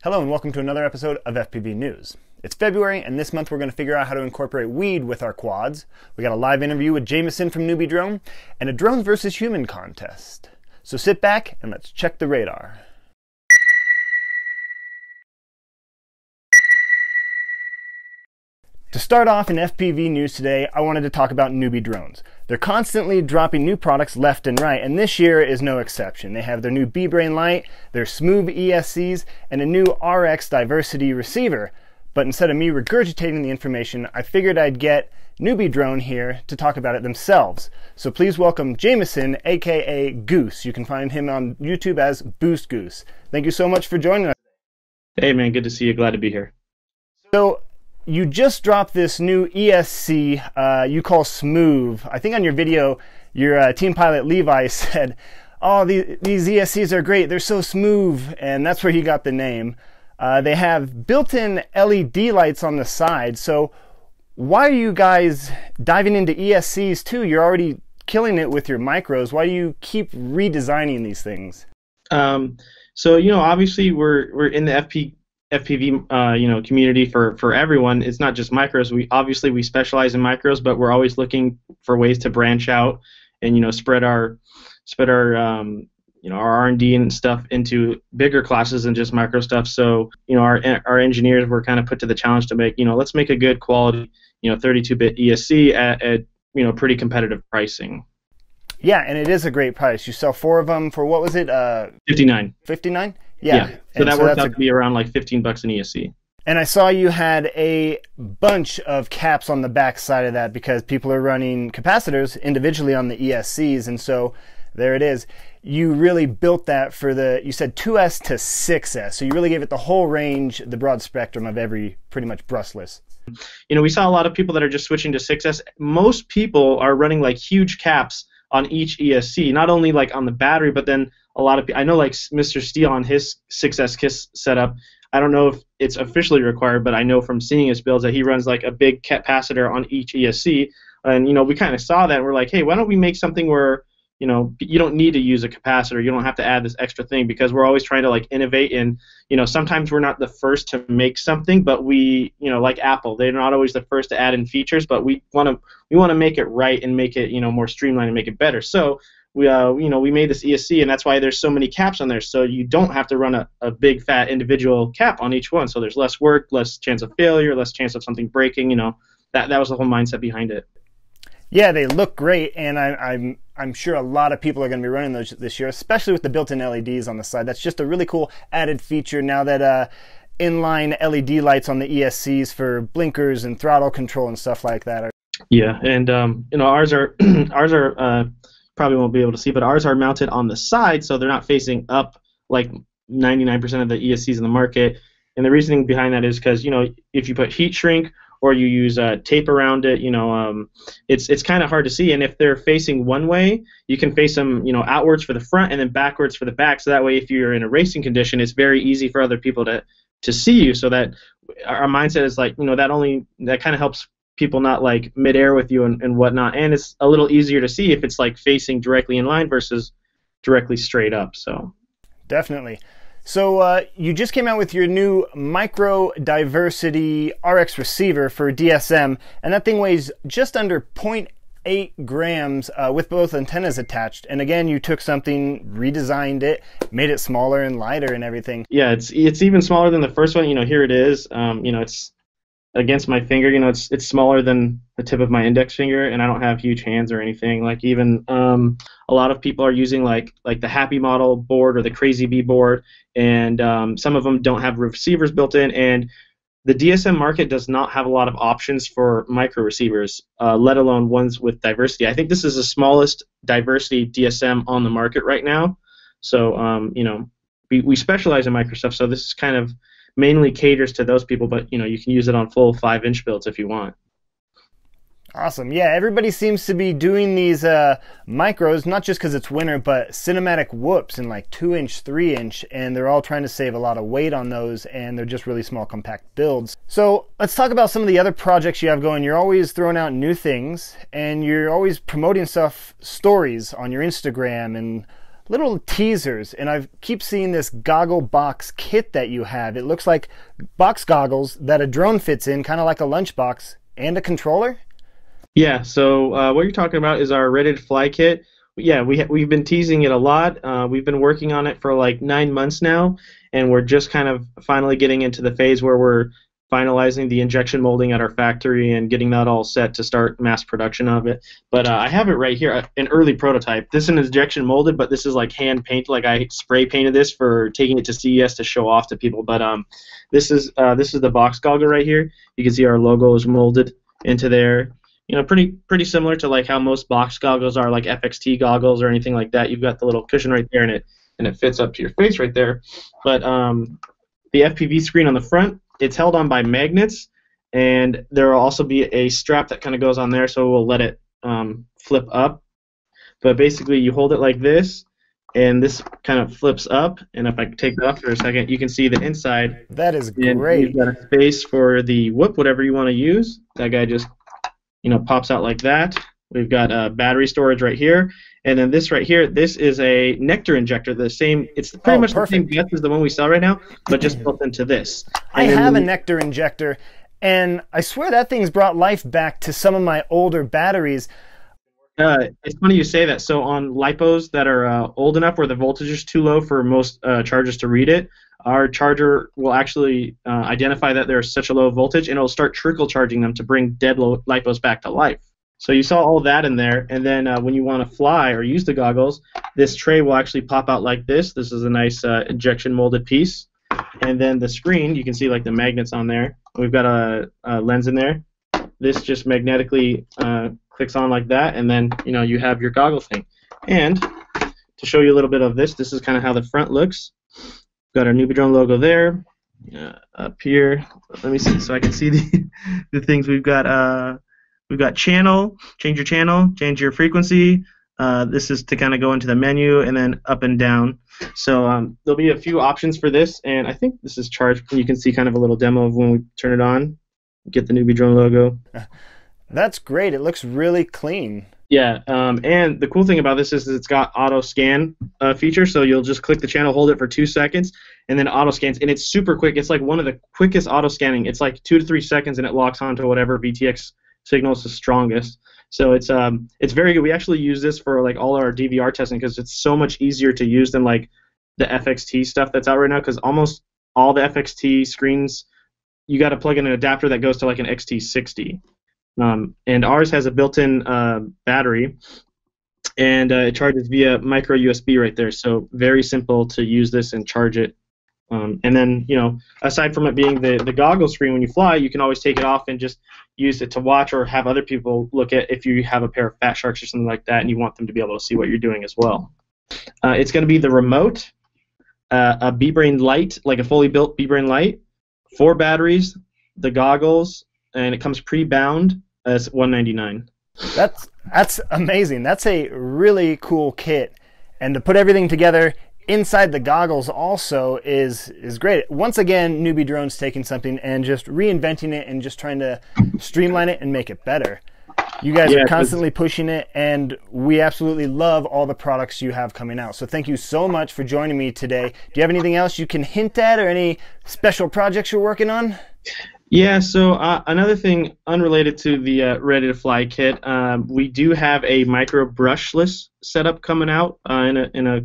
Hello and welcome to another episode of FPV News. It's February and this month we're going to figure out how to incorporate weed with our quads. We got a live interview with Jameson from Newbie Drone and a drones versus human contest. So sit back and let's check the radar. To start off in FPV news today, I wanted to talk about Newbie Drones. They're constantly dropping new products left and right, and this year is no exception. They have their new B-Brain Lite, their SMOOVE ESCs, and a new RX diversity receiver. But instead of me regurgitating the information, I figured I'd get Newbie Drone here to talk about it themselves. So please welcome Jameson, aka Goose. You can find him on YouTube as Boost Goose. Thank you so much for joining us. Hey man, good to see you. Glad to be here. So, you just dropped this new ESC you call SMOOVE. I think on your video, your team pilot Levi said, oh, these ESCs are great. They're so smooth. And that's where he got the name. They have built-in LED lights on the side. So why are you guys diving into ESCs too? You're already killing it with your micros. Why do you keep redesigning these things? So, obviously we're in the FPV community for everyone. It's not just micros. We specialize in micros, but we're always looking for ways to branch out and spread our R&D and stuff into bigger classes than just micro stuff. So our engineers were kind of put to the challenge to make let's make a good quality 32-bit ESC at pretty competitive pricing. Yeah, and it is a great price. You sell 4 of them for, what was it? 59. 59? Yeah. So that worked out to be around like $15 an ESC. And I saw you had a bunch of caps on the back side of that because people are running capacitors individually on the ESCs, and so there it is. You really built that for you said 2S to 6S, so you really gave it the whole range, the broad spectrum of every pretty much brushless. We saw a lot of people that are just switching to 6S. Most people are running like huge caps on each ESC, not only like on the battery, but then a lot of people, I know like Mr. Steele on his 6S KISS setup, I don't know if it's officially required, but I know from seeing his builds that he runs like a big capacitor on each ESC, and we kind of saw that and we're like, hey, why don't we make something where you don't need to use a capacitor, you don't have to add this extra thing, because we're always trying to like innovate, and sometimes we're not the first to make something, but we like Apple, they're not always the first to add in features, but we want to make it right and make it more streamlined and make it better. So we made this ESC, and that's why there's so many caps on there, so you don't have to run a big fat individual cap on each one, so there's less work, less chance of failure, less chance of something breaking. That was the whole mindset behind it. Yeah, they look great, and I'm sure a lot of people are going to be running those this year, especially with the built-in LEDs on the side. That's just a really cool added feature now that inline LED lights on the ESCs for blinkers and throttle control and stuff like that. Yeah, and ours are probably won't be able to see, but ours are mounted on the side, so they're not facing up like 99% of the ESCs in the market. And the reasoning behind that is because if you put heat shrink or you use tape around it, it's kind of hard to see. And if they're facing one way, you can face them, outwards for the front and then backwards for the back. So that way, if you're in a racing condition, it's very easy for other people to see you. So that our mindset is like, that kind of helps people not like midair with you and whatnot. And it's a little easier to see if it's like facing directly in line versus directly straight up. So definitely. So you just came out with your new micro diversity RX receiver for DSM, and that thing weighs just under 0.8 grams with both antennas attached. And again, you took something, redesigned it, made it smaller and lighter and everything. Yeah, it's even smaller than the first one. Here it is. It's against my finger. It's smaller than the tip of my index finger, and I don't have huge hands or anything. Like even a lot of people are using like the Happy Model board or the Crazy Bee board, and some of them don't have receivers built in, and the DSM market does not have a lot of options for micro receivers, let alone ones with diversity. I think this is the smallest diversity DSM on the market right now. So we specialize in micro stuff, so this is kind of mainly caters to those people, but you can use it on full 5-inch builds if you want. Awesome. Yeah, everybody seems to be doing these micros, not just because it's winter, but cinematic whoops in like 2-inch, 3-inch, and they're all trying to save a lot of weight on those, and they're just really small, compact builds. So let's talk about some of the other projects you have going. You're always throwing out new things, and you're always promoting stories on your Instagram and little teasers, and I keep seeing this goggle box kit that you have. It looks like box goggles that a drone fits in, kind of like a lunchbox, and a controller. Yeah, so what you're talking about is our Ready to Fly kit. Yeah, we've been teasing it a lot. We've been working on it for like 9 months now, and we're just kind of finally getting into the phase where we're finalizing the injection molding at our factory and getting that all set to start mass production of it. But I have it right here, an early prototype. This is an injection molded, but this is like hand painted. Like I spray painted this for taking it to CES to show off to people. But this is the box goggle right here. You can see our logo is molded into there. You know, pretty similar to like how most box goggles are, like FXT goggles or anything like that. You've got the little cushion right there, and it fits up to your face right there. But the FPV screen on the front, it's held on by magnets, and there will also be a strap that kind of goes on there, so we'll let it flip up. But basically, you hold it like this, and this kind of flips up. And if I take that off for a second, you can see the inside. That is and great. You've got a space for the whoop, whatever you want to use. That guy just pops out like that. We've got battery storage right here, and then this right here, this is a nectar injector. It's pretty much perfect. the same depth as the one we saw right now, but just built into this. I have a nectar injector, and I swear that thing's brought life back to some of my older batteries. It's funny you say that. So on LiPos that are old enough where the voltage is too low for most chargers to read it, our charger will actually identify that there's such a low voltage, and it'll start trickle charging them to bring dead LiPos back to life. So you saw all that in there, and then when you want to fly or use the goggles, this tray will actually pop out like this. This is a nice injection molded piece. And then the screen, you can see like the magnets on there. We've got a lens in there. This just magnetically clicks on like that, and then you have your goggle thing. And to show you a little bit of this is kind of how the front looks. Got our Newbie Drone logo there. Up here, let me see so I can see the things we've got. We've got channel, change your frequency. This is to kind of go into the menu, and then up and down. So there'll be a few options for this, and I think this is charged. You can see kind of a little demo of when we turn it on. Get the Newbie Drone logo. That's great. It looks really clean. Yeah, and the cool thing about this is it's got auto scan feature, so you'll just click the channel, hold it for 2 seconds, and then auto scans, and it's super quick. It's like one of the quickest auto scanning. It's like 2 to 3 seconds, and it locks onto whatever VTX signal is the strongest. So it's very good. We actually use this for like all our DVR testing because it's so much easier to use than like the FXT stuff that's out right now. Because almost all the FXT screens, you got to plug in an adapter that goes to like an XT60. And ours has a built-in battery, and it charges via micro USB right there. So very simple to use this and charge it. And then, aside from it being the goggle screen when you fly, you can always take it off and just use it to watch or have other people look at if you have a pair of fat sharks or something like that and you want them to be able to see what you're doing as well. It's going to be the remote, a B-Brain light, like a fully built B-Brain light, 4 batteries, the goggles, and it comes pre-bound as $199. That's amazing. That's a really cool kit, and to put everything together inside the goggles also is great. Once again, Newbie Drone's taking something and just reinventing it and just trying to streamline it and make it better. You guys are constantly pushing it, and we absolutely love all the products you have coming out. So thank you so much for joining me today. Do you have anything else you can hint at or any special projects you're working on? Yeah, so another thing unrelated to the Ready to Fly kit, we do have a micro brushless setup coming out in a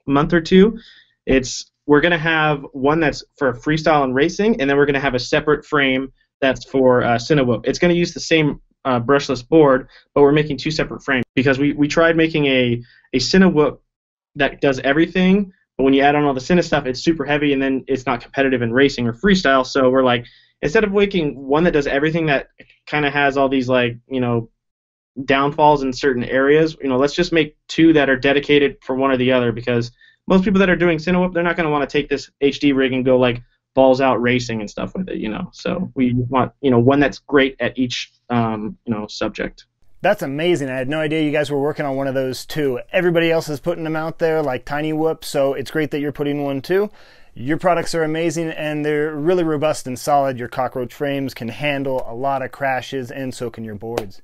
month or two. We're going to have one that's for freestyle and racing, and then we're going to have a separate frame that's for CineWhoop. It's going to use the same brushless board, but we're making 2 separate frames because we tried making a CineWhoop that does everything, but when you add on all the Cine stuff, it's super heavy, and then it's not competitive in racing or freestyle. So we're like, instead of making one that does everything that kind of has all these downfalls in certain areas, let's just make 2 that are dedicated for one or the other, because most people that are doing CineWhoop, they're not going to want to take this HD rig and go like balls out racing and stuff with it, So we want, one that's great at each, subject. That's amazing. I had no idea you guys were working on one of those too. Everybody else is putting them out there like Tiny Whoop, so it's great that you're putting one too. Your products are amazing, and they're really robust and solid. Your cockroach frames can handle a lot of crashes, and so can your boards.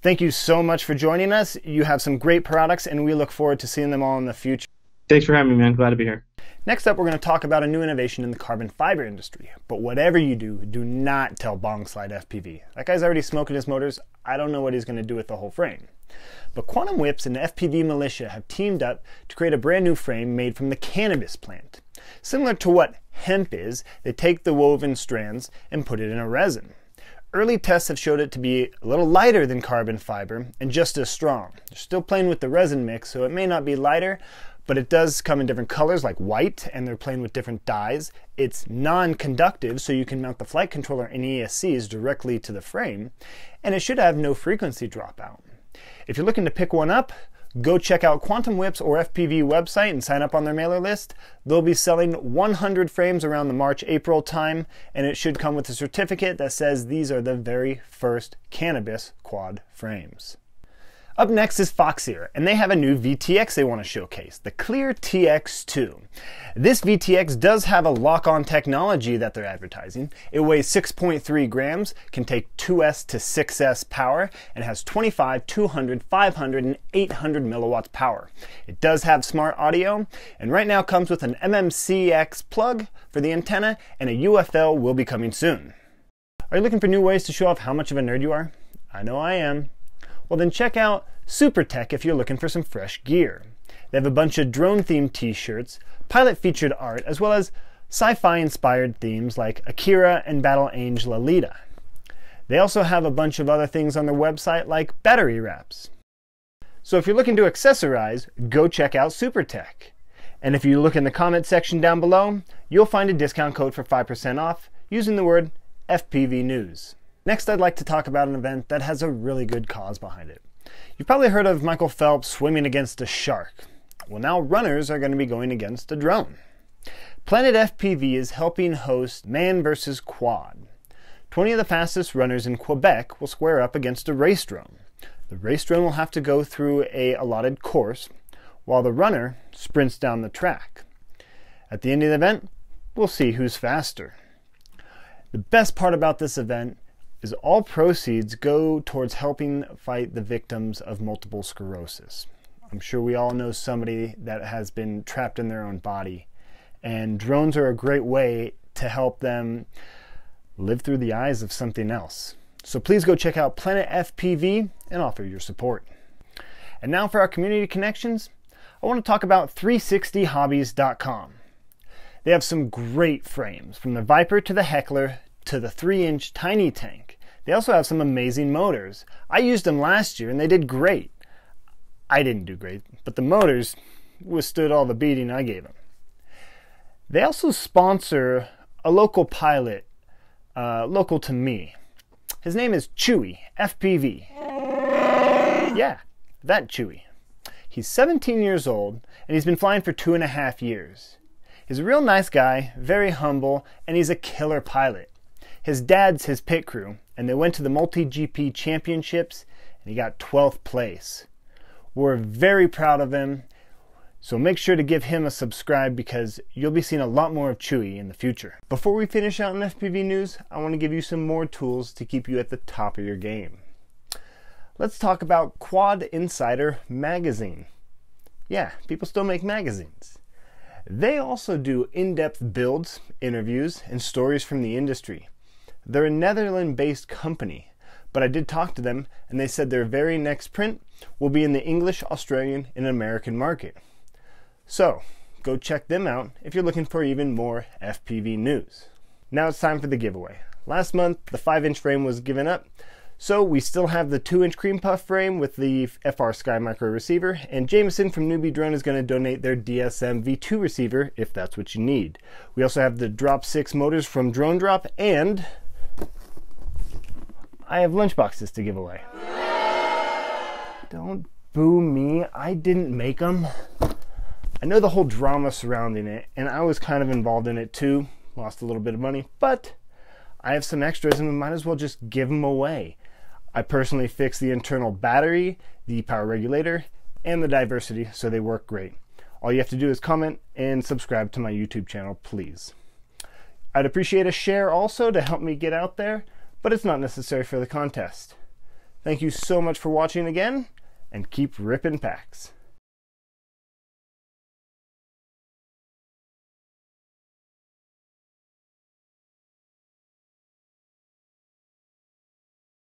Thank you so much for joining us. You have some great products, and we look forward to seeing them all in the future. Thanks for having me, man. Glad to be here. Next up, we're going to talk about a new innovation in the carbon fiber industry. But whatever you do, do not tell Bong Slide FPV. That guy's already smoking his motors. I don't know what he's going to do with the whole frame. But Quantum WHIPZ and FPV Militia have teamed up to create a brand new frame made from the cannabis plant. Similar to what hemp is, they take the woven strands and put it in a resin. Early tests have showed it to be a little lighter than carbon fiber and just as strong. They're still playing with the resin mix, so it may not be lighter, but it does come in different colors like white, and they're playing with different dyes. It's non-conductive, so you can mount the flight controller and ESCs directly to the frame, and it should have no frequency dropout. If you're looking to pick one up, go check out Quantum WHIPZ or FPV website and sign up on their mailer list. They'll be selling 100 frames around the March-April time, and it should come with a certificate that says these are the very first cannabis quad frames. Up next is Foxier, and they have a new VTX they want to showcase, the Clear TX2. This VTX does have a lock-on technology that they're advertising. It weighs 6.3 grams, can take 2S to 6S power, and has 25, 200, 500, and 800 milliwatts power. It does have smart audio, and right now comes with an MMCX plug for the antenna, and a UFL will be coming soon. Are you looking for new ways to show off how much of a nerd you are? I know I am. Well, then check out SUPR TECH if you're looking for some fresh gear. They have a bunch of drone-themed t-shirts, pilot-featured art, as well as sci-fi-inspired themes like Akira and Battle Angel Alita. They also have a bunch of other things on their website like battery wraps. So if you're looking to accessorize, go check out SUPR TECH. And if you look in the comment section down below, you'll find a discount code for 5% off using the word FPV News. Next, I'd like to talk about an event that has a really good cause behind it. You've probably heard of Michael Phelps swimming against a shark. Well, now runners are going to be going against a drone. Planet FPV is helping host Man vs. Quad. 20 of the fastest runners in Quebec will square up against a race drone. The race drone will have to go through an allotted course, while the runner sprints down the track. At the end of the event, we'll see who's faster. The best part about this event is all proceeds go towards helping fight the victims of multiple sclerosis. I'm sure we all know somebody that has been trapped in their own body, and drones are a great way to help them live through the eyes of something else. So please go check out Planet FPV and offer your support. And now for our community connections, I want to talk about 360hobbies.com. They have some great frames, from the Viper to the Heckler to the 3-inch Tiny Tank. They also have some amazing motors. I used them last year and they did great. I didn't do great, but the motors withstood all the beating I gave them. They also sponsor a local pilot, local to me. His name is CHEWY, FPV. Yeah, that CHEWY. He's 17 years old and he's been flying for 2.5 years. He's a real nice guy, very humble, and he's a killer pilot. His dad's his pit crew, and they went to the multi-GP championships, and he got 12th place. We're very proud of him, so make sure to give him a subscribe because you'll be seeing a lot more of CHEWY in the future. Before we finish out in FPV news, I want to give you some more tools to keep you at the top of your game. Let's talk about QUADINSIDER magazine. Yeah, people still make magazines. They also do in-depth builds, interviews, and stories from the industry. They're a Netherlands-based company, but I did talk to them and they said their very next print will be in the English, Australian, and American market. So, go check them out if you're looking for even more FPV news. Now it's time for the giveaway. Last month, the 5-inch frame was given up, so we still have the 2-inch cream puff frame with the FR Sky Micro receiver, and Jameson from Newbie Drone is going to donate their DSM V2 receiver if that's what you need. We also have the Drop 6 motors from Drone Drop, and I have lunchboxes to give away. Don't boo me, I didn't make them. I know the whole drama surrounding it, and I was kind of involved in it too. Lost a little bit of money, but I have some extras and we might as well just give them away. I personally fixed the internal battery, the power regulator, and the diversity, so they work great. All you have to do is comment and subscribe to my YouTube channel, please. I'd appreciate a share also to help me get out there, but it's not necessary for the contest. Thank you so much for watching again, and keep ripping packs.